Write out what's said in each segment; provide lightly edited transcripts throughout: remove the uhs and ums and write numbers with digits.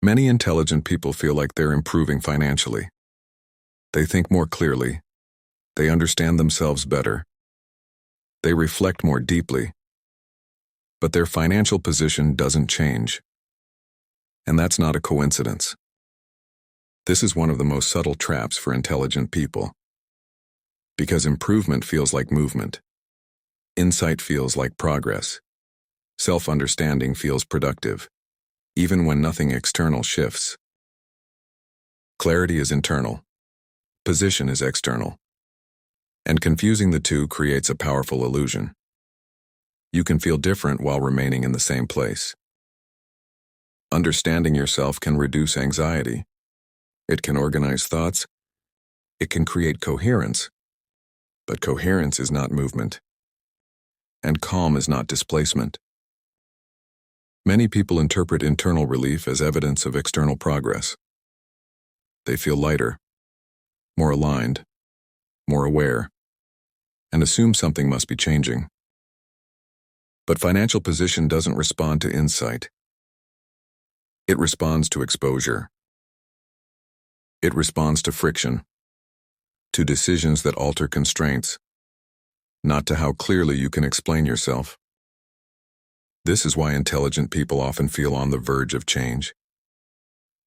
Many intelligent people feel like they're improving financially. They think more clearly. They understand themselves better. They reflect more deeply. But their financial position doesn't change. And that's not a coincidence. This is one of the most subtle traps for intelligent people. Because improvement feels like movement. Insight feels like progress. Self-understanding feels productive, even when nothing external shifts. Clarity is internal. Position is external. And confusing the two creates a powerful illusion. You can feel different while remaining in the same place. Understanding yourself can reduce anxiety. It can organize thoughts. It can create coherence. But coherence is not movement. And calm is not displacement. Many people interpret internal relief as evidence of external progress. They feel lighter, more aligned, more aware, and assume something must be changing. But financial position doesn't respond to insight. It responds to exposure. It responds to friction, to decisions that alter constraints, not to how clearly you can explain yourself. This is why intelligent people often feel on the verge of change.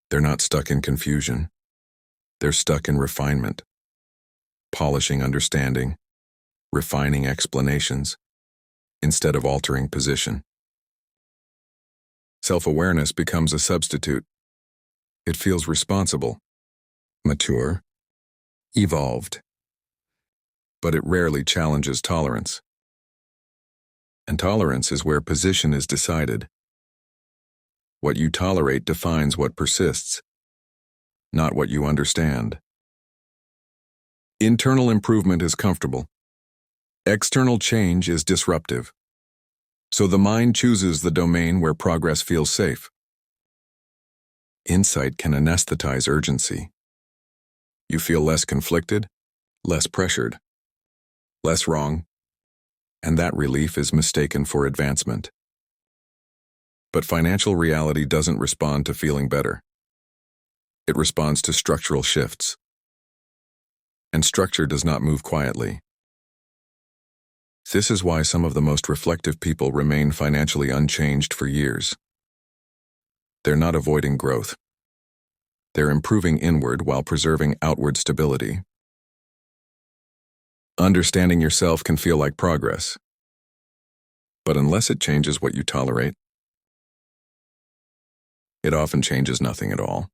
They're not stuck in confusion. They're stuck in refinement, polishing understanding, refining explanations, instead of altering position. Self-awareness becomes a substitute. It feels responsible, mature, evolved, but it rarely challenges tolerance. And tolerance is where position is decided. What you tolerate defines what persists, not what you understand. Internal improvement is comfortable. External change is disruptive. So the mind chooses the domain where progress feels safe. Insight can anesthetize urgency. You feel less conflicted, less pressured, less wrong, and that relief is mistaken for advancement. But financial reality doesn't respond to feeling better. It responds to structural shifts. And structure does not move quietly. This is why some of the most reflective people remain financially unchanged for years. They're not avoiding growth. They're improving inward while preserving outward stability. Understanding yourself can feel like progress. But unless it changes what you tolerate, it often changes nothing at all.